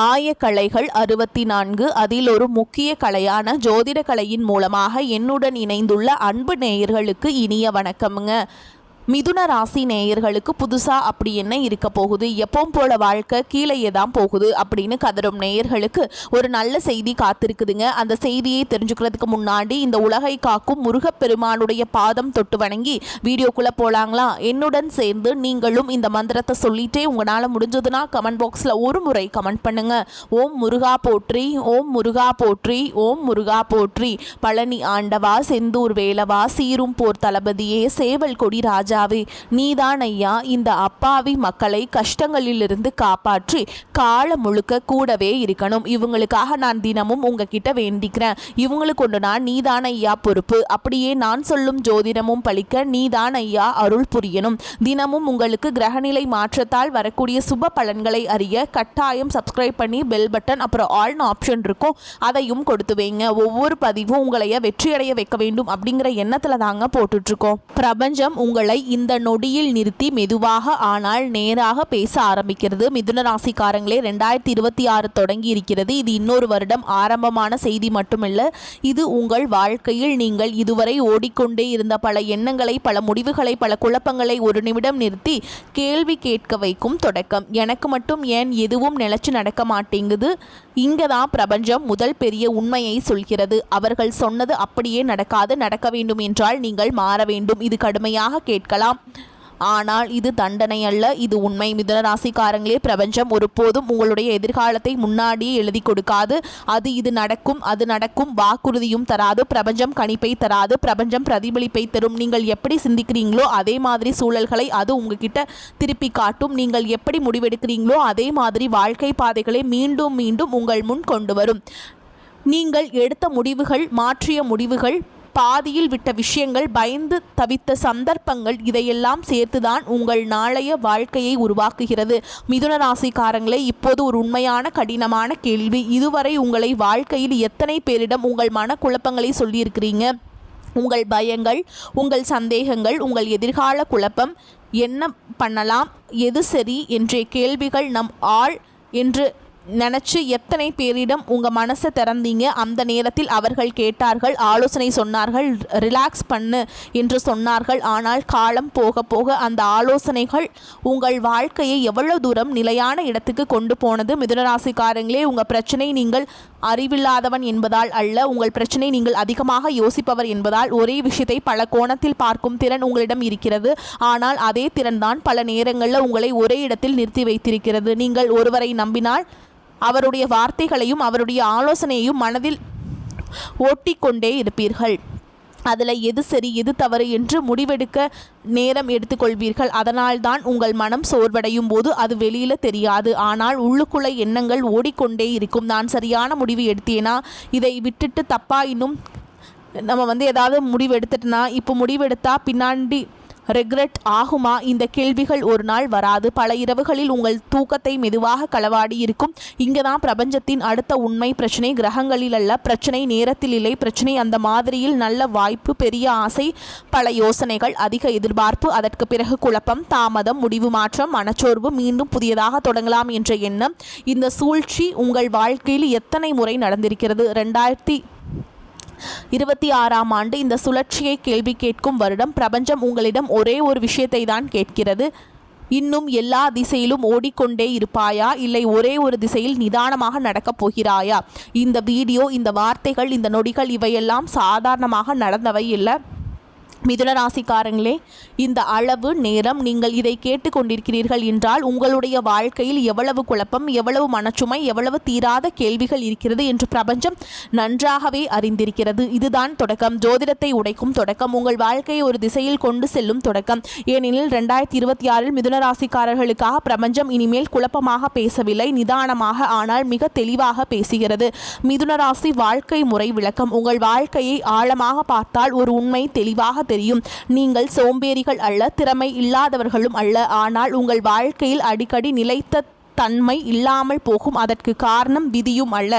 ஆயக்கலைகள் 64. அதில் ஒரு முக்கிய கலையான ஜோதிட கலையின் மூலமாக என்னுடன் இணைந்துள்ள அன்பு நேயர்களுக்கு இனிய வணக்கமுங்க. மிதுன ராசி நேயர்களுக்கு புதுசா அப்படி என்ன இருக்க போகுது, எப்பவும் போல வாழ்க்கை கீழே தான் போகுது அப்படின்னு கதரும் நேயர்களுக்கு ஒரு நல்ல செய்தி காத்திருக்குதுங்க. அந்த செய்தியை தெரிஞ்சுக்கிறதுக்கு முன்னாடி இந்த உலகை காக்கும் முருகப்பெருமானுடைய பாதம் தொட்டு வணங்கி வீடியோக்குள்ளே போலாங்களா? என்னுடன் சேர்ந்து நீங்களும் இந்த மந்திரத்தை சொல்லிட்டே உங்களால் முடிஞ்சதுன்னா கமெண்ட் பாக்ஸில் ஒரு முறை கமெண்ட் பண்ணுங்க. ஓம் முருகா போற்றி, ஓம் முருகா போற்றி, ஓம் முருகா போற்றி. பழனி ஆண்டவா, செந்தூர் வேலவா, சீரும் போர் தளபதியே, சேவல் கொடி ராஜாவே, நீதான் ஐயா இந்த அப்பாவி மக்களை கஷ்டங்களிலிருந்து காப்பாற்றி காலம் முழுக்க கூடவே இருக்கணும். இவங்களுக்காக நான் தினமும் உங்ககிட்ட வேண்டிக்கிறேன். இவங்களுக்கு ஒன்று நான் நீதான் ஐயா பொறுப்பு. அப்படியே நான் சொல்லும் ஜோதிடமும் பழிக்க நீதான் ஐயா அருள் புரியணும். தினமும் உங்களுக்கு கிரகநிலை மாற்றத்தால் வரக்கூடிய சுப பலன்களை அறிய கட்டாயம் சப்ஸ்கிரைப் பண்ணி பெல் பட்டன் அப்புறம் ஆல்னு ஆப்ஷன் இருக்கும், அதையும் கொடுத்து வைங்க. ஒவ்வொரு பதிவும் உங்களைய வெற்றியடைய வைக்க வேண்டும் அப்படிங்கிற எண்ணத்தில் தாங்க போட்டுட்ருக்கோம். பிரபஞ்சம் உங்களை இந்த நொடியில் நிறுத்தி மெதுவாக ஆனால் நேராக பேச ஆரம்பிக்கிறது. மிதுன ராசிக்காரங்களே, 2026 தொடங்கி இருக்கிறது. இது இன்னொரு வருடம் ஆரம்பமான செய்தி மட்டுமில்லை, இது உங்கள் வாழ்க்கையில் நீங்கள் இதுவரை ஓடிக்கொண்டே இருந்த பல எண்ணங்களை, பல முடிவுகளை, பல குழப்பங்களை ஒரு நிமிடம் நிறுத்தி கேள்வி கேட்க வைக்கும் தொடக்கம். எனக்கு மட்டும் ஏன் எதுவும் நிலைச்சு நடக்க மாட்டேங்குது? இங்கே தான் பிரபஞ்சம் முதல் பெரிய உண்மையை சொல்கிறது. அவர்கள் சொன்னது அப்படியே நடக்காது. நடக்க வேண்டும் என்றால் நீங்கள் மாற வேண்டும். இது கடுமையாக கேட்கலாம், ஆனால் இது தண்டனை அல்ல, இது உண்மை. மிதுன ராசிக்காரங்களே, பிரபஞ்சம் ஒருபோதும் உங்களுடைய எதிர்காலத்தை முன்னாடியே எழுதி கொடுக்காது. இது நடக்கும், அது நடக்கும் வாக்குறுதியும் தராது. பிரபஞ்சம் கணிப்பை தராது, பிரபஞ்சம் பிரதிபலிப்பை தரும். நீங்கள் எப்படி சிந்திக்கிறீங்களோ அதே மாதிரி சூழல்களை அது உங்ககிட்ட திருப்பி காட்டும். நீங்கள் எப்படி முடிவெடுக்கிறீங்களோ அதே மாதிரி வாழ்க்கை பாதைகளை மீண்டும் மீண்டும் உங்கள் முன் கொண்டு வரும். நீங்கள் எடுத்த முடிவுகள், மாற்றிய முடிவுகள், பாதியில் விட்ட விஷயங்கள், பயந்து தவித்த சந்தர்ப்பங்கள், இதையெல்லாம் சேர்த்துதான் உங்கள் நாளைய வாழ்க்கையை உருவாக்குகிறது. மிதுன ராசிக்காரங்களே, இப்போது ஒரு உண்மையான கடினமான கேள்வி. இதுவரை உங்களை வாழ்க்கையில் எத்தனை பேரிடம் உங்கள் மனக்குழப்பங்களை சொல்லியிருக்கிறீங்க? உங்கள் பயங்கள், உங்கள் சந்தேகங்கள், உங்கள் எதிர்கால குழப்பம், என்ன பண்ணலாம், எது சரி என்ற கேள்விகள், நம் ஆள் என்று நினச்சி எத்தனை பேரிடம் உங்கள் மனசை திறந்தீங்க? அந்த நேரத்தில் அவர்கள் கேட்டார்கள், ஆலோசனை சொன்னார்கள், ரிலாக்ஸ் பண்ணு என்று சொன்னார்கள். ஆனால் காலம் போக போக அந்த ஆலோசனைகள் உங்கள் வாழ்க்கையை எவ்வளவு தூரம் நிலையான இடத்துக்கு கொண்டு போனது? மிதுனராசிக்காரங்களே, உங்கள் பிரச்சனை நீங்கள் அறிவில்லாதவன் என்பதால் அல்ல, உங்கள் பிரச்சனை நீங்கள் அதிகமாக யோசிப்பவர் என்பதால். ஒரே விஷயத்தை பல கோணத்தில் பார்க்கும் திறன் உங்களிடம் இருக்கிறது. ஆனால் அதே திறன்தான் பல நேரங்களில் உங்களை ஒரே இடத்தில் நிறுத்தி வைத்திருக்கிறது. நீங்கள் ஒருவரை நம்பினால் அவருடைய வார்த்தைகளையும் அவருடைய ஆலோசனையையும் மனதில் ஓட்டிக்கொண்டே இருப்பீர்கள். அதில் எது சரி எது தவறு என்று முடிவெடுக்க நேரம் எடுத்துக்கொள்வீர்கள். அதனால்தான் உங்கள் மனம் சோர்வடையும் போது அது வெளியில் தெரியாது, ஆனால் உள்ளுக்குள்ள எண்ணங்கள் ஓடிக்கொண்டே இருக்கும். நான் சரியான முடிவு எடுத்தேனா, இதை விட்டுட்டு தப்பா இன்னும் நம்ம ஏதாவது முடிவு எடுத்துட்டோன்னா, இப்போ முடிவெடுத்தா பின்னாடி ரெக்ரெட் ஆகுமா? இந்த கேள்விகள் ஒரு நாள் வராது. பல இரவுகளில் உங்கள் தூக்கத்தை மெதுவாக களவாடி இருக்கும். இங்கே தான் பிரபஞ்சத்தின் அடுத்த உண்மை. பிரச்சனை கிரகங்களில் அல்ல, பிரச்சனை நேரத்தில் இல்லை. பிரச்சனை அந்த மாதிரியில் நல்ல வாய்ப்பு, பெரிய ஆசை, பல யோசனைகள், அதிக எதிர்பார்ப்பு, அதற்கு பிறகு குழப்பம், தாமதம், முடிவு மாற்றம், மனச்சோர்வு, மீண்டும் புதியதாக தொடங்கலாம் என்ற எண்ணம். இந்த சூழ்ச்சி உங்கள் வாழ்க்கையில் எத்தனை முறை நடந்திருக்கிறது? 2026ஆம் ஆண்டு இந்த சுழற்சியை கேள்வி கேட்கும் வருடம். பிரபஞ்சம் உங்களிடம் ஒரே ஒரு விஷயத்தை தான் கேட்கிறது. இன்னும் எல்லா திசையிலும் ஓடிக்கொண்டே இருப்பாயா, இல்லை ஒரே ஒரு திசையில் நிதானமாக நடக்கப் போகிறாயா? இந்த வீடியோ, இந்த வார்த்தைகள், இந்த நொடிகள் இவையெல்லாம் சாதாரணமாக நடந்தவை இல்லை. மிதுன ராசிக்காரங்களே, இந்த அளவு நேரம் நீங்கள் இதை கேட்டுக்கொண்டிருக்கிறீர்கள் என்றால் உங்களுடைய வாழ்க்கையில் எவ்வளவு குழப்பம், எவ்வளவு மனச்சுமை, எவ்வளவு தீராத கேள்விகள் இருக்கிறது என்று பிரபஞ்சம் நன்றாகவே அறிந்திருக்கிறது. இதுதான் தொடக்கம், ஜோதிடத்தை உடைக்கும் தொடக்கம், உங்கள் வாழ்க்கையை ஒரு திசையில் கொண்டு செல்லும் தொடக்கம். ஏனெனில் 2026இல் மிதுன ராசிக்காரர்களுக்காக பிரபஞ்சம் இனிமேல் குழப்பமாக பேசவில்லை, நிதானமாக ஆனால் மிக தெளிவாக பேசுகிறது. மிதுன ராசி வாழ்க்கை முறை விளக்கம். உங்கள் வாழ்க்கையை ஆழமாக பார்த்தால் ஒரு உண்மை தெளிவாக தெரியும். நீங்கள் சோம்பேறிகள் அல்ல, திறமை இல்லாதவர்களும் அல்ல. ஆனால் உங்கள் வாழ்க்கையில் அடிக்கடி நிலைத்த தன்மை இல்லாமல் போகும். அதற்கு காரணம் விதியும் அல்ல,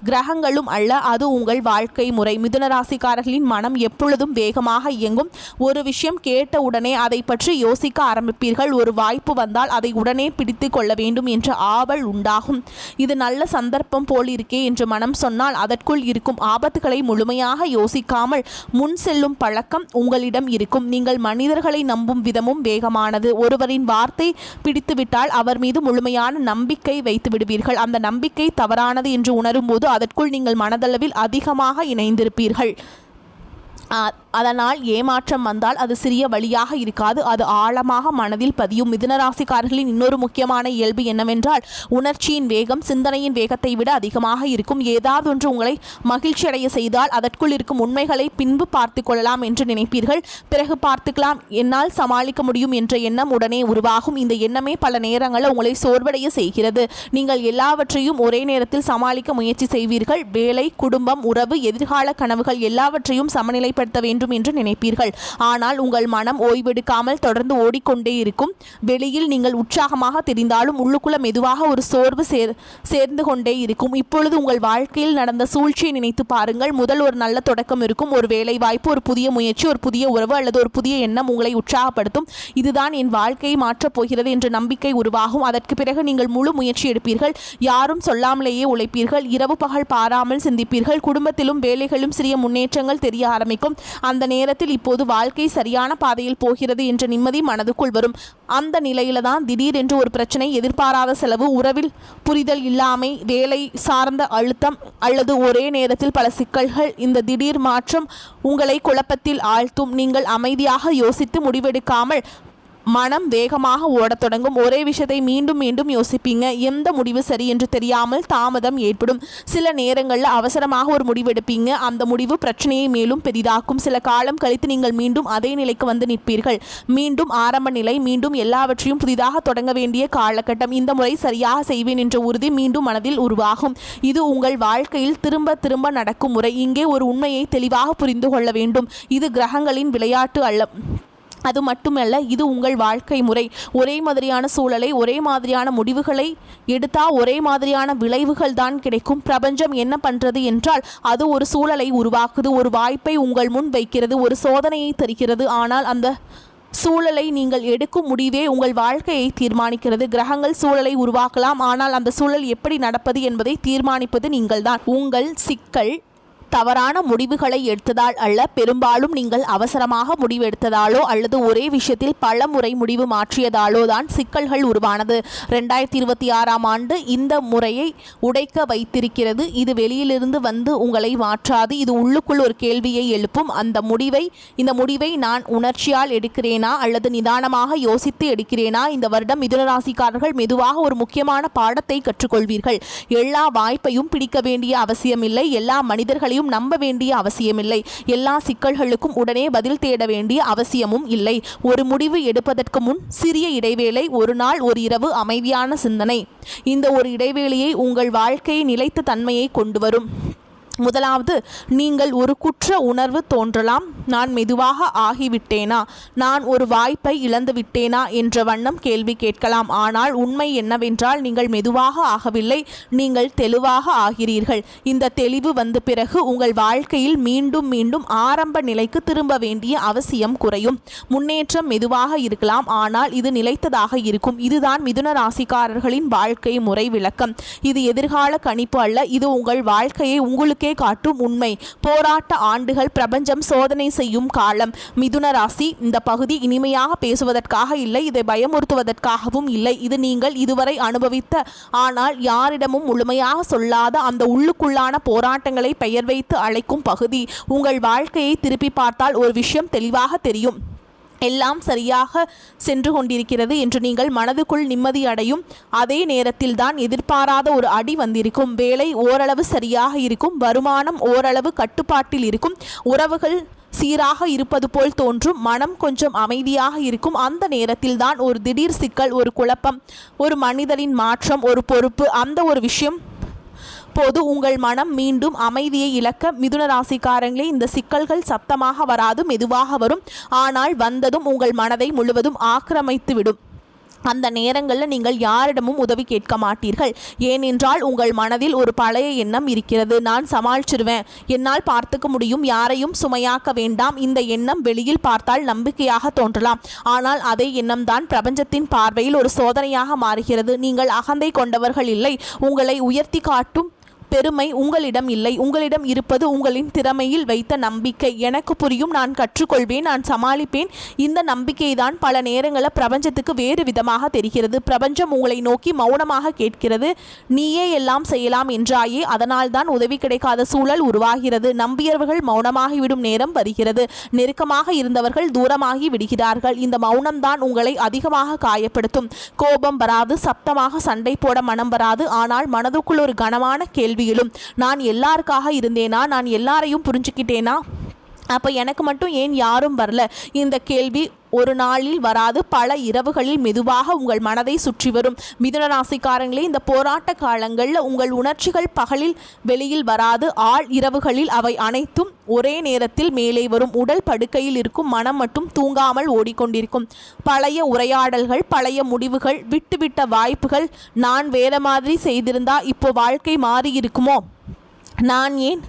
கிரகங்களும் அல்ல, அது உங்கள் வாழ்க்கை முறை. மிதுன ராசிக்காரர்களின் மனம் எப்பொழுதும் வேகமாக இயங்கும். ஒரு விஷயம் கேட்ட உடனே அதை பற்றி யோசிக்க ஆரம்பிப்பீர்கள். ஒரு வாய்ப்பு வந்தால் அதை உடனே பிடித்து கொள்ள வேண்டும் என்ற ஆவல் உண்டாகும். இது நல்ல சந்தர்ப்பம் போல் இருக்கே என்று மனம் சொன்னால் அதற்குள் இருக்கும் ஆபத்துகளை முழுமையாக யோசிக்காமல் முன் செல்லும் பழக்கம் உங்களிடம் இருக்கும். நீங்கள் மனிதர்களை நம்பும் விதமும் வேகமானது. ஒருவரின் வார்த்தை பிடித்துவிட்டால் அவர் மீது முழுமையான நம்பிக்கை வைத்து விடுவீர்கள். அந்த நம்பிக்கை தவறானது என்று உணரும் போது அதற்குள் நீங்கள் மனதளவில் அதிகமாக இணைந்திருப்பீர்கள். அதனால் ஏமாற்றம் வந்தால் அது சிறிய வழியாக இருக்காது, அது ஆழமாக மனதில் பதியும். மிதுனராசிக்காரர்களின் இன்னொரு முக்கியமான இயல்பு என்னவென்றால் உணர்ச்சியின் வேகம் சிந்தனையின் வேகத்தை விட அதிகமாக இருக்கும். ஏதாவது ஒன்று உங்களை மகிழ்ச்சி அடைய செய்தால் அதற்குள் இருக்கும் உண்மைகளை பின்பு பார்த்து கொள்ளலாம் என்று நினைப்பீர்கள். பிறகு பார்த்துக்கலாம், என்னால் சமாளிக்க முடியும் என்ற எண்ணம் உடனே உருவாகும். இந்த எண்ணமே பல நேரங்களில் உங்களை சோர்வடைய செய்கிறது. நீங்கள் எல்லாவற்றையும் ஒரே நேரத்தில் சமாளிக்க முயற்சி செய்வீர்கள். வேலை, குடும்பம், உறவு, எதிர்கால கனவுகள் எல்லாவற்றையும் சமநிலைப்படுத்த வேண்டும் என்று நினைப்பீர்கள். ஆனால் உங்கள் மனம் ஓய்வெடுக்காமல் தொடர்ந்து ஓடிக்கொண்டே இருக்கும். வெளியில் நீங்கள் உற்சாகமாக தெரிந்தாலும் உள்ளுக்குள்ள மெதுவாக ஒரு சோர்வு சேர்ந்து கொண்டே இருக்கும். இப்பொழுது உங்கள் வாழ்க்கையில் நடந்த சூழ்ச்சியை நினைத்து பாருங்கள். முதல் ஒரு நல்ல தொடக்கம் இருக்கும். ஒரு வேலை வாய்ப்பு, ஒரு புதிய முயற்சி, ஒரு புதிய உறவு அல்லது ஒரு புதிய எண்ணம் உங்களை உற்சாகப்படுத்தும். இதுதான் என் வாழ்க்கையை மாற்றப் போகிறது என்ற நம்பிக்கை உருவாகும். அதற்கு பிறகு நீங்கள் முழு முயற்சி எடுப்பீர்கள். யாரும் சொல்லாமலேயே உழைப்பீர்கள். இரவு பகல் பாராமல் சிந்திப்பீர்கள். குடும்பத்திலும் வேலைகளும் சிறிய முன்னேற்றங்கள் தெரிய ஆரம்பிக்கும். அந்த நேரத்தில் இப்போது வாழ்க்கை சரியான பாதையில் போகிறது என்ற நிம்மதி மனதுக்குள் வரும். அந்த நிலையில தான் திடீரென்று ஒரு பிரச்சனை, எதிர்பாராத செலவு, உறவில் புரிதல் இல்லாமை, வேலை சார்ந்த அழுத்தம் அல்லது ஒரே நேரத்தில் பல சிக்கல்கள். இந்த திடீர் மாற்றம் உங்களை குழப்பத்தில் ஆழ்த்தும். நீங்கள் அமைதியாக யோசித்து முடிவெடுக்காமல் மனம் வேகமாக ஓடத் தொடங்கும். ஒரே விஷயத்தை மீண்டும் மீண்டும் யோசிப்பீங்க. எந்த முடிவு சரி என்று தெரியாமல் தாமதம் ஏற்படும். சில நேரங்களில் அவசரமாக ஒரு முடிவெடுப்பீங்க. அந்த முடிவு பிரச்சனையை மேலும் பெரிதாக்கும். சில காலம் கழித்து நீங்கள் மீண்டும் அதே நிலைக்கு வந்து நிற்பீர்கள். மீண்டும் ஆரம்ப நிலை, மீண்டும் எல்லாவற்றையும் புதிதாக தொடங்க வேண்டிய காலகட்டம். இந்த முறை சரியாக செய்வேன் என்ற உறுதி மீண்டும் மனதில் உருவாகும். இது உங்கள் வாழ்க்கையில் திரும்ப திரும்ப நடக்கும் முறை. இங்கே ஒரு உண்மையை தெளிவாக புரிந்து கொள்ள வேண்டும். இது கிரகங்களின் விளையாட்டு அல்ல, அது மட்டுமல்ல, இது உங்கள் வாழ்க்கை முறை. ஒரே மாதிரியான சூழலை, ஒரே மாதிரியான முடிவுகளை எடுத்தால் ஒரே மாதிரியான விளைவுகள் தான் கிடைக்கும். பிரபஞ்சம் என்ன பண்ணுறது என்றால் அது ஒரு சூழலை உருவாக்குது, ஒரு வாய்ப்பை உங்கள் முன் வைக்கிறது, ஒரு சோதனையை தருகிறது. ஆனால் அந்த சூழலை நீங்கள் எடுக்கும் முடிவே உங்கள் வாழ்க்கையை தீர்மானிக்கிறது. கிரகங்கள் சூழலை உருவாக்கலாம், ஆனால் அந்த சூழல் எப்படி நடப்பது என்பதை தீர்மானிப்பது நீங்கள்தான். உங்கள் சிக்கல் தவறான முடிவுகளை எடுத்ததால் அல்ல, பெரும்பாலும் நீங்கள் அவசரமாக முடிவெடுத்ததாலோ அல்லது ஒரே விஷயத்தில் பல முறை முடிவு மாற்றியதாலோ தான் சிக்கல்கள் உருவானது. 2026ஆம் ஆண்டு இந்த முறையை உடைக்க வைத்திருக்கிறது. இது வெளியிலிருந்து வந்து உங்களை மாற்றாது. இது உள்ளுக்குள் ஒரு கேள்வியை எழுப்பும். இந்த முடிவை நான் உணர்ச்சியால் எடுக்கிறேனா அல்லது நிதானமாக யோசித்து எடுக்கிறேனா? இந்த வருடம் மிதுனராசிக்காரர்கள் மெதுவாக ஒரு முக்கியமான பாடத்தை கற்றுக்கொள்வீர்கள். எல்லா வாய்ப்பையும் பிடிக்க வேண்டிய அவசியமில்லை. எல்லா மனிதர்களையும் நம்ப வேண்டிய அவசியமில்லை. எல்லா சிக்கல்களுக்கும் உடனே பதில் தேட வேண்டிய அவசியமும் இல்லை. ஒரு முடிவு எடுப்பதற்கு முன் சிறிய இடைவேளை, ஒரு நாள், ஒரு இரவு அமைதியான சிந்தனை. இந்த ஒரு இடைவேளையை உங்கள் வாழ்க்கையை நிலைத்த தன்மையை கொண்டு வரும். முதலாவது, நீங்கள் ஒரு குற்ற உணர்வு தோன்றலாம். நான் மெதுவாக ஆகிவிட்டேனா, நான் ஒரு வாய்ப்பை இழந்து விட்டேனா என்ற வண்ணம் கேள்வி கேட்கலாம். ஆனால் உண்மை என்னவென்றால் நீங்கள் மெதுவாக ஆகவில்லை, நீங்கள் தெளிவாக ஆகிறீர்கள். இந்த தெளிவு வந்த பிறகு உங்கள் வாழ்க்கையில் மீண்டும் மீண்டும் ஆரம்ப நிலைக்கு திரும்ப வேண்டிய அவசியம் குறையும். முன்னேற்றம் மெதுவாக இருக்கலாம், ஆனால் இது நிலைத்ததாக இருக்கும். இதுதான் மிதுன ராசிக்காரர்களின் வாழ்க்கை முறை விளக்கம். இது எதிர்கால கணிப்பு அல்ல, இது உங்கள் வாழ்க்கையை உங்களுக்கு காட்டும் உண்மை. போராட்ட ஆண்டுகள், பிரபஞ்சம் சோதனை செய்யும் காலம். மிதுன ராசி, இந்த பகுதி இனிமையாக பேசுவதற்காக இல்லை, இதை பயமுறுத்துவதற்காகவும் இல்லை. இது நீங்கள் இதுவரை அனுபவித்த ஆனால் யாரிடமும் முழுமையாக சொல்லாத அந்த உள்ளுக்குள்ளான போராட்டங்களை பெயர் வைத்து அழைக்கும் பகுதி. உங்கள் வாழ்க்கையை திருப்பி பார்த்தால் ஒரு விஷயம் தெளிவாக தெரியும். எல்லாம் சரியாக சென்று கொண்டிருக்கிறது என்று நீங்கள் மனதுக்குள் நிம்மதி அடையும் அதே நேரத்தில் தான் எதிர்பாராத ஒரு அடி வந்திருக்கும். வேலை ஓரளவு சரியாக இருக்கும், வருமானம் ஓரளவு கட்டுப்பாட்டில் இருக்கும், உறவுகள் சீராக இருப்பது போல் தோன்றும், மனம் கொஞ்சம் அமைதியாக இருக்கும். அந்த நேரத்தில் தான் ஒரு திடீர் சிக்கல், ஒரு குழப்பம், ஒரு மனிதரின் மாற்றம், ஒரு பொறுப்பு, அந்த ஒரு விஷயம் போது உங்கள் மனம் மீண்டும் அமைதியை இழக்க. மிதுன ராசிக்காரங்களே, இந்த சிக்கல்கள் சத்தமாக வராது, மெதுவாக வரும். ஆனால் வந்ததும் உங்கள் மனதை முழுவதும் ஆக்கிரமித்து விடும். அந்த நேரங்களில் நீங்கள் யாரிடமும் உதவி கேட்க மாட்டீர்கள். ஏனென்றால் உங்கள் மனதில் ஒரு பழைய எண்ணம் இருக்கிறது. நான் சமாளிச்சிருவேன், என்னால் பார்த்துக்க முடியும், யாரையும் சுமையாக்க வேண்டாம். இந்த எண்ணம் வெளியில் பார்த்தால் நம்பிக்கையாக தோன்றலாம். ஆனால் அதே எண்ணம்தான் பிரபஞ்சத்தின் பார்வையில் ஒரு சோதனையாக மாறுகிறது. நீங்கள் அகந்தை கொண்டவர்கள் இல்லை. உங்களை உயர்த்தி காட்டும் பெருமை உங்களிடம் இல்லை. உங்களிடம் இருப்பது உங்களின் திறமையில் வைத்த நம்பிக்கை. எனக்கு புரியும், நான் கற்றுக்கொள்வேன், நான் சமாளிப்பேன். இந்த நம்பிக்கை தான் பல நேரங்களில் பிரபஞ்சத்துக்கு வேறு விதமாக தெரிகிறது. பிரபஞ்சம் உங்களை நோக்கி மௌனமாக கேட்கிறது, நீயே எல்லாம் செய்யலாம் என்றாயே, அதனால் தான் உதவி கிடைக்காத சூழல் உருவாகிறது. நம்பியவர்கள் மௌனமாகிவிடும் நேரம் வருகிறது. நெருக்கமாக இருந்தவர்கள் தூரமாகி விடுகிறார்கள். இந்த மௌனம்தான் உங்களை அதிகமாக காயப்படுத்தும். கோபம் வராது, சப்தமாக சண்டை போட மனம் வராது. ஆனால் மனதுக்குள் ஒரு கனமான கேள்வி, நான் எல்லாருக்காக இருந்தேனா? நான் எல்லாரையும் புரிஞ்சுக்கிட்டேனா? அப்போ எனக்கு மட்டும் ஏன் யாரும் வரல? இந்த கேள்வி ஒரு நாளில் வராது, பல இரவுகளில் மெதுவாக உங்கள் மனதை சுற்றி வரும். மிதுன ராசிக்காரங்களே, இந்த போராட்ட காலங்களில் உங்கள் உணர்ச்சிகள் பகலில் வெளியில் வராது. ஆள் இரவுகளில் அவை அனைத்தும் ஒரே நேரத்தில் மேலே வரும். உடல் படுக்கையில் இருக்கும், மனம் மட்டும் தூங்காமல் ஓடிக்கொண்டிருக்கும். பழைய உரையாடல்கள், பழைய முடிவுகள், விட்டுவிட்ட வாய்ப்புகள். நான் வேற மாதிரி செய்திருந்தா இப்போ வாழ்க்கை மாறி இருக்குமோ? நான் ஏன்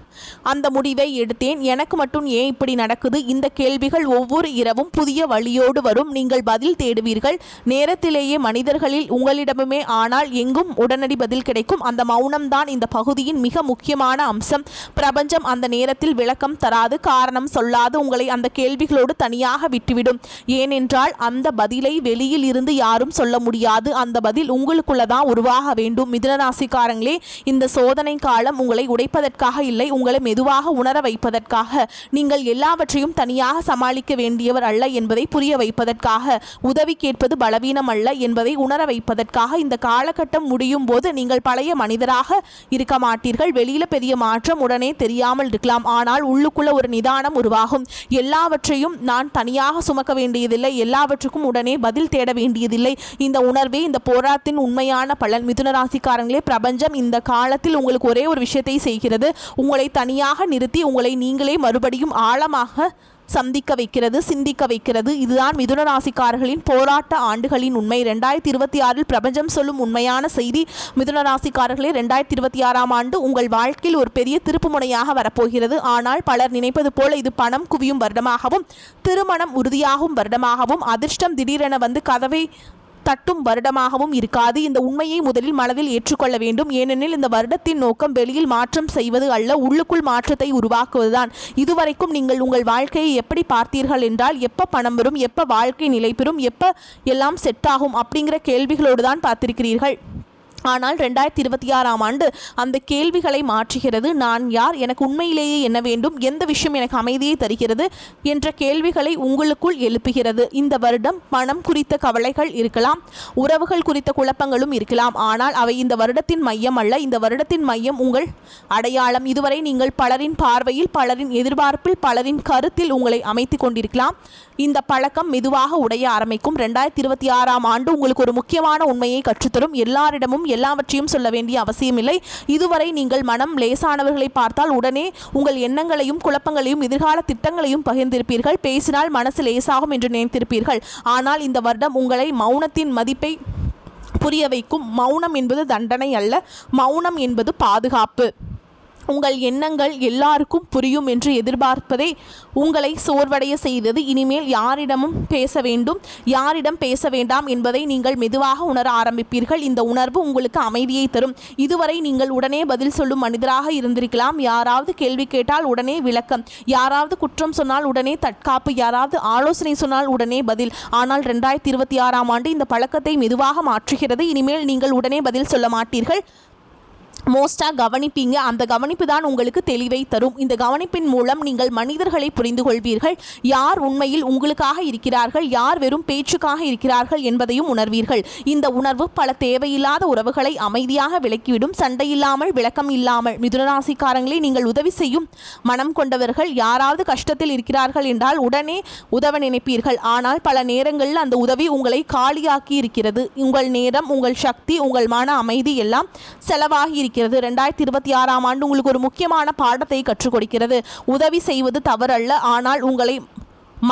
அந்த முடிவை எடுத்தேன்? எனக்கு மட்டும் ஏன் இப்படி நடக்குது? இந்த கேள்விகள் ஒவ்வொரு இரவும் புதிய வழியோடு வரும். நீங்கள் பதில் தேடுவீர்கள் நேரத்திலேயே, மனிதர்களில் உங்களிடமுமே. ஆனால் எங்கும் உடனடி பதில் கிடைக்கும். அந்த மௌனம்தான் இந்த பகுதியின் மிக முக்கியமான அம்சம். பிரபஞ்சம் அந்த நேரத்தில் விளக்கம் தராது, காரணம் சொல்லாது, உங்களை அந்த கேள்விகளோடு தனியாக விட்டுவிடும். ஏனென்றால் அந்த பதிலை வெளியில் இருந்து யாரும் சொல்ல முடியாது. அந்த பதில் உங்களுக்குள்ளதான் உருவாக வேண்டும். மிதுனராசிக்காரங்களே, இந்த சோதனை காலம் உங்களை உடைப்பதற்காக இல்லை, உங்களை மெதுவாக உணர வைப்பதற்காக. நீங்கள் எல்லாவற்றையும் தனியாக சமாளிக்க வேண்டியவர் அல்ல என்பதை புரிய வைப்பதற்காக. உதவி கேட்பது பலவீனம் அல்ல என்பதை உணர வைப்பதற்காக. இந்த காலகட்டம் முடியும் போது நீங்கள் பழைய மனிதராக இருக்க மாட்டீர்கள். வெளியில பெரிய மாற்றம் உடனே தெரியாமல் இருக்கலாம், ஆனால் உள்ளுக்குள்ள ஒரு நிதானம் உருவாகும். எல்லாவற்றையும் நான் தனியாக சுமக்க வேண்டியதில்லை, எல்லாவற்றுக்கும் உடனே பதில் தேட வேண்டியதில்லை. இந்த உணர்வே இந்த போராட்டத்தின் உண்மையான பலன். மிதுனராசிக்காரங்களே, பிரபஞ்சம் இந்த காலத்தில் உங்களுக்கு ஒரே ஒரு விஷயத்தை செய்கிறது. உங்களை தனியாக நிறுத்தி உங்களை நீங்களே மறுபடியும் ஆழமாக சந்திக்க வைக்கிறது, சிந்திக்க வைக்கிறது. இதுதான் மிதுன ராசிக்காரர்களின் போராட்ட ஆண்டுகளின் உண்மை. 2026 பிரபஞ்சம் சொல்லும் உண்மையான செய்தி. மிதுன ராசிக்காரர்களே, 2026 ஆண்டு உங்கள் வாழ்க்கையில் ஒரு பெரிய திருப்பு முனையாக வரப்போகிறது. ஆனால் பலர் நினைப்பது போல இது பணம் குவியும் வருடமாகவும், திருமணம் உறுதியாகும் வருடமாகவும், அதிர்ஷ்டம் திடீரென வந்து கதவை தட்டும் வருடமாகவும் இருக்காது. இந்த உண்மையை முதலில் மனதில் ஏற்றுக்கொள்ள வேண்டும். ஏனெனில் இந்த வருடத்தின் நோக்கம் வெளியில் மாற்றம் செய்வது அல்ல, உள்ளுக்குள் மாற்றத்தை உருவாக்குவதுதான். இதுவரைக்கும் நீங்கள் உங்கள் வாழ்க்கையை எப்படி பார்த்தீர்கள் என்றால், எப்போ பணம் வரும், எப்போ வாழ்க்கை நிலை பெறும், எப்போ எல்லாம் செட் ஆகும் அப்படிங்கிற கேள்விகளோடு தான் பார்த்திருக்கிறீர்கள். ஆனால் 2026 ஆண்டு அந்த கேள்விகளை மாற்றுகிறது. நான் யார்? எனக்கு உண்மையிலேயே என்ன வேண்டும்? எந்த விஷயம் எனக்கு அமைதியை தருகிறது? என்ற கேள்விகளை உங்களுக்குள் எழுப்புகிறது. இந்த வருடம் பணம் குறித்த கவலைகள் இருக்கலாம், உறவுகள் குறித்த குழப்பங்களும் இருக்கலாம். ஆனால் அவை இந்த வருடத்தின் மையம் அல்ல. இந்த வருடத்தின் மையம் உங்கள் அடையாளம். இதுவரை நீங்கள் பலரின் பார்வையில், பலரின் எதிர்பார்ப்பில், பலரின் கருத்தில் உங்களை அமைத்து கொண்டிருக்கலாம். இந்த பழக்கம் மெதுவாக உடைய ஆரம்பிக்கும். 2026 ஆண்டு உங்களுக்கு ஒரு முக்கியமான உண்மையை கற்றுத்தரும். எல்லாரிடமும் எல்லாவற்றையும் சொல்ல வேண்டிய அவசியமில்லை. இதுவரை நீங்கள் மனம் லேசானவர்களை பார்த்தால் உடனே உங்கள் எண்ணங்களையும் குழப்பங்களையும் எதிர்கால திட்டங்களையும் பகிர்ந்திருப்பீர்கள். பேசினால் மனசு லேசாகும் என்று நினைத்திருப்பீர்கள். ஆனால் இந்த வருடம் உங்களை மௌனத்தின் மதிப்பை புரிய வைக்கும். மௌனம் என்பது தண்டனை அல்ல, மௌனம் என்பது பாதுகாப்பு. உங்கள் எண்ணங்கள் எல்லாருக்கும் புரியும் என்று எதிர்பார்ப்பதே உங்களை சோர்வடைய செய்தது. இனிமேல் யாரிடமும் பேச வேண்டும், யாரிடம் பேச வேண்டாம் என்பதை நீங்கள் மெதுவாக உணர ஆரம்பிப்பீர்கள். இந்த உணர்வு உங்களுக்கு அமைதியை தரும். இதுவரை நீங்கள் உடனே பதில் சொல்லும் மனிதராக இருந்திருக்கலாம். யாராவது கேள்வி கேட்டால் உடனே விளக்கம், யாராவது குற்றம் சொன்னால் உடனே தற்காப்பு, யாராவது ஆலோசனை சொன்னால் உடனே பதில். ஆனால் 2026 ஆண்டு இந்த பழக்கத்தை மெதுவாக மாற்றுகிறது. இனிமேல் நீங்கள் உடனே பதில் சொல்ல மாட்டீர்கள், மோஸ்ட்டாக கவனிப்பீங்க. அந்த கவனிப்பு தான் உங்களுக்கு தெளிவை தரும். இந்த கவனிப்பின் மூலம் நீங்கள் மனிதர்களை புரிந்து கொள்வீர்கள். யார் உண்மையில் உங்களுக்காக இருக்கிறார்கள், யார் வெறும் பேச்சுக்காக இருக்கிறார்கள் என்பதையும் உணர்வீர்கள். இந்த உணர்வு பல தேவையில்லாத உறவுகளை அமைதியாக விலக்கிவிடும். சண்டையில்லாமல், விளக்கம் இல்லாமல். மிதுனராசிக்காரங்களே, நீங்கள் உதவி செய்யும் மனம் கொண்டவர்கள். யாராவது கஷ்டத்தில் இருக்கிறார்கள் என்றால் உடனே உதவ நினைப்பீர்கள். ஆனால் பல நேரங்களில் அந்த உதவி உங்களை காலியாக்கி இருக்கிறது. உங்கள் நேரம், உங்கள் சக்தி, உங்கள் மன அமைதி எல்லாம் செலவாகி இருக்கிறது. 2026 ஆண்டு உங்களுக்கு ஒரு முக்கியமான பாடத்தை கற்றுக் கொடுக்கிறது. உதவி செய்வது தவறல்ல, ஆனால் உங்களை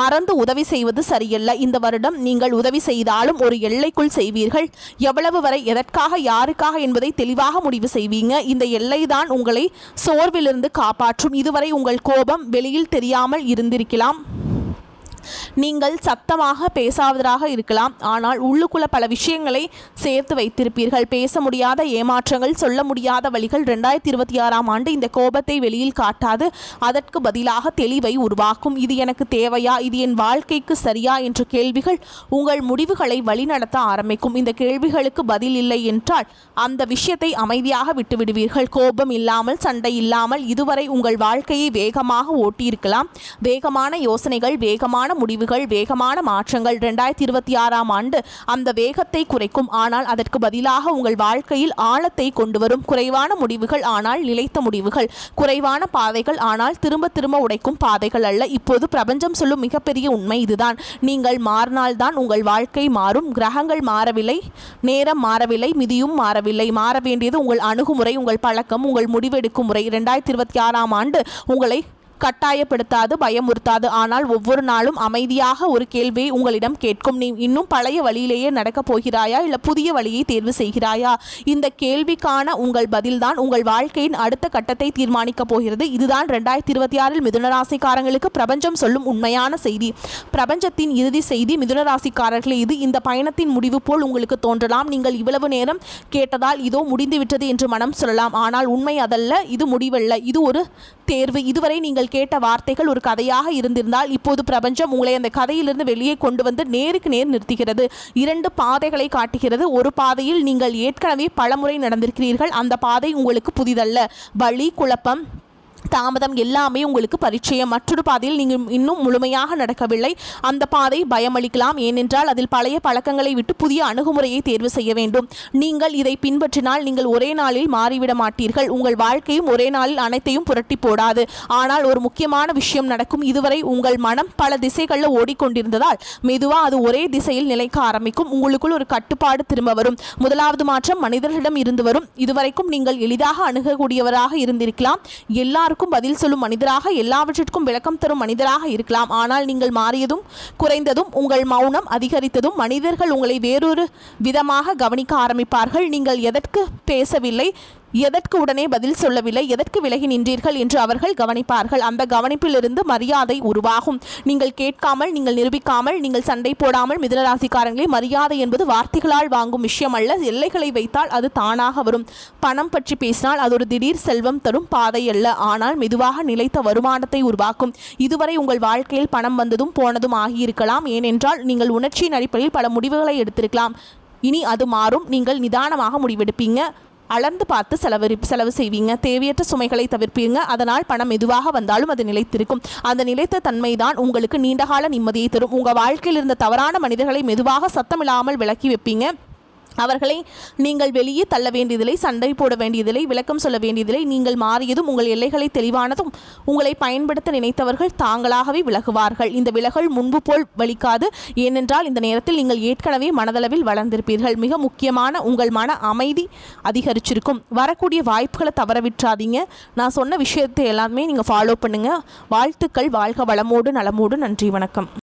மறந்து உதவி செய்வது சரியல்ல. இந்த வருடம் நீங்கள் உதவி செய்தாலும் ஒரு எல்லைக்குள் செய்வீர்கள். எவ்வளவு வரை, எதற்காக, யாருக்காக என்பதை தெளிவாக முடிவு செய்வீங்க. இந்த எல்லைதான் உங்களை சோர்விலிருந்து காப்பாற்றும். இதுவரை உங்கள் கோபம் வெளியில் தெரியாமல் இருந்திருக்கலாம். நீங்கள் சத்தமாக பேசாதவராக இருக்கலாம். ஆனால் உள்ளுக்குள்ள பல விஷயங்களை சேர்த்து வைத்திருப்பீர்கள். பேச முடியாத ஏமாற்றங்கள், சொல்ல முடியாத வழிகள் 2026ஆம் ஆண்டு இந்த கோபத்தை வெளியில் காட்டாது. அதற்கு பதிலாக தெளிவை உருவாக்கும். இது எனக்கு தேவையா, இது என் வாழ்க்கைக்கு சரியா என்ற கேள்விகள் உங்கள் முடிவுகளை வழிநடத்த ஆரம்பிக்கும். இந்த கேள்விகளுக்கு பதில் இல்லை என்றால் அந்த விஷயத்தை அமைதியாக விட்டுவிடுவீர்கள். கோபம் இல்லாமல், சண்டை இல்லாமல் இதுவரை உங்கள் வாழ்க்கையை வேகமாக ஓட்டியிருக்கலாம். வேகமான யோசனைகள், வேகமான முடிவுகள், வேகமான மாற்றங்கள் 2026ஆம் ஆண்டு அந்த வேகத்தை குறைக்கும். ஆனால் அதற்கு பதிலாக உங்கள் வாழ்க்கையில் ஆழத்தை கொண்டு வரும். குறைவான முடிவுகள் ஆனால் நிலைத்த முடிவுகள், குறைவான பாதைகள் ஆனால் திரும்ப திரும்ப உடைக்கும் பாதைகள் அல்ல. இப்போது பிரபஞ்சம் சொல்லும் மிகப்பெரிய உண்மை இதுதான். நீங்கள் மாறினால்தான் உங்கள் வாழ்க்கை மாறும். கிரகங்கள் மாறவில்லை, நேரம் மாறவில்லை, மிதியும் மாறவில்லை. மாற வேண்டியது உங்கள் அணுகுமுறை, உங்கள் பழக்கம், உங்கள் முடிவெடுக்கும் முறை. 2026ஆம் ஆண்டு உங்களை கட்டாயப்படுத்தாது, பயமுறுத்தாது. ஆனால் ஒவ்வொரு நாளும் அமைதியாக ஒரு கேள்வியை உங்களிடம் கேட்கும். நீ இன்னும் பழைய வழியிலேயே நடக்கப் போகிறாயா, இல்லை புதிய வழியை தேர்வு செய்கிறாயா? இந்த கேள்விக்கான உங்கள் பதில்தான் உங்கள் வாழ்க்கையின் அடுத்த கட்டத்தை தீர்மானிக்கப் போகிறது. இதுதான் 2026இல் மிதுனராசிக்காரங்களுக்கு பிரபஞ்சம் சொல்லும் உண்மையான செய்தி. பிரபஞ்சத்தின் இறுதி செய்தி மிதுனராசிக்காரர்களே, இது இந்த பயணத்தின் முடிவு போல் உங்களுக்கு தோன்றலாம். நீங்கள் இவ்வளவு நேரம் கேட்டதால் இதோ முடிந்துவிட்டது என்று மனம் சொல்லலாம். ஆனால் உண்மை அதல்ல, இது முடிவல்ல, இது ஒரு தேர்வு. இதுவரை நீங்கள் கேட்ட வார்த்தைகள் ஒரு கதையாக இருந்திருந்தால் இப்போது பிரபஞ்சம் உங்களை அந்த கதையிலிருந்து வெளியே கொண்டு வந்து நேருக்கு நேர் நிறுத்துகிறது. 2 பாதைகளை காட்டுகிறது. ஒரு பாதையில் நீங்கள் ஏற்கனவே பலமுறை நடந்திருக்கிறீர்கள். அந்த பாதை உங்களுக்கு புதிதல்ல. வலி, குழப்பம், தாமதம் எல்லாமே உங்களுக்கு பரிச்சயம். மற்றொரு பாதையில் நீங்கள் இன்னும் முழுமையாக நடக்கவில்லை. அந்த பாதை பயமளிக்கலாம். ஏனென்றால் அதில் பழைய பழக்கங்களை விட்டு புதிய அணுகுமுறையை தேர்வு செய்ய வேண்டும். நீங்கள் இதை பின்பற்றினால் நீங்கள் ஒரே நாளில் மாறிவிட மாட்டீர்கள். உங்கள் வாழ்க்கையும் ஒரே நாளில் அனைத்தையும் புரட்டி போடாது. ஆனால் ஒரு முக்கியமான விஷயம் நடக்கும். இதுவரை உங்கள் மனம் பல திசைகளில் ஓடிக்கொண்டிருந்ததால் மெதுவாக அது ஒரே திசையில் நிலைக்க ஆரம்பிக்கும். உங்களுக்குள் ஒரு கட்டுப்பாடு திரும்ப வரும். முதலாவது மாற்றம் மனிதர்களிடம் இருந்து வரும். இதுவரைக்கும் நீங்கள் எளிதாக அணுகக்கூடியவராக இருந்திருக்கலாம். எல்லாருக்கும் பதில் சொல்லும் மனிதராக, எல்லாவற்றிற்கும் விளக்கம் தரும் மனிதராக இருக்கலாம். ஆனால் நீங்கள் மாறியதும், குறைந்ததும், உங்கள் மௌனம் அதிகரித்ததும் மனிதர்கள் உங்களை வேறொரு விதமாக கவனிக்க ஆரம்பிப்பார்கள். நீங்கள் எதற்கு பேசவில்லை, எதற்கு உடனே பதில் சொல்லவில்லை, எதற்கு விலகி நின்றீர்கள் என்று அவர்கள் கவனிப்பார்கள். அந்த கவனிப்பிலிருந்து மரியாதை உருவாகும். நீங்கள் கேட்காமல், நீங்கள் நிரூபிக்காமல், நீங்கள் சண்டை போடாமல் மிதுனராசிக்காரங்களே, மரியாதை என்பது வார்த்தைகளால் வாங்கும் விஷயம் அல்ல. எல்லைகளை வைத்தால் அது தானாக வரும். பணம் பற்றி பேசினால் அது ஒரு திடீர் செல்வம் தரும் பாதை அல்ல, ஆனால் மெதுவாக நிலைத்த வருமானத்தை உருவாக்கும். இதுவரை உங்கள் வாழ்க்கையில் பணம் வந்ததும் போனதும் ஆகியிருக்கலாம். ஏனென்றால் நீங்கள் உணர்ச்சியின் அடிப்படையில் பல முடிவுகளை எடுத்திருக்கலாம். இனி அது மாறும். நீங்கள் நிதானமாக முடிவெடுப்பீங்க. அளந்து பார்த்து செலவு செய்வீங்க. தேவையற்ற சுமைகளை தவிர்ப்பீங்க. அதனால் பணம் மெதுவாக வந்தாலும் அது நிலைத்திருக்கும். அந்த நிலைத்த தன்மை தான் உங்களுக்கு நீண்டகால நிம்மதியை தரும். உங்கள் வாழ்க்கையில் இருந்த தவறான மனிதர்களை மெதுவாக சத்தமில்லாமல் விலக்கி வைப்பீங்க. அவர்களை நீங்கள் வெளியே தள்ள வேண்டியதில்லை, சண்டை போட வேண்டியதில்லை, விளக்கம் சொல்ல வேண்டியதில்லை. நீங்கள் மாறியதும், உங்கள் எல்லைகளை தெளிவானதும் உங்களை பயன்படுத்த நினைத்தவர்கள் தாங்களாகவே விலகுவார்கள். இந்த விலகல் முன்பு போல் வலிக்காது. ஏனென்றால் இந்த நேரத்தில் நீங்கள் ஏற்கனவே மனதளவில் வளர்ந்திருப்பீர்கள். மிக முக்கியமான உங்கள் மன அமைதி அதிகரிச்சிருக்கும். வரக்கூடிய வாய்ப்புகளை தவற விட்டுறாதீங்க. நான் சொன்ன விஷயத்தை எல்லாமே நீங்கள் ஃபாலோ பண்ணுங்கள். வாழ்த்துக்கள். வாழ்க வளமோடு நலமோடு. நன்றி, வணக்கம்.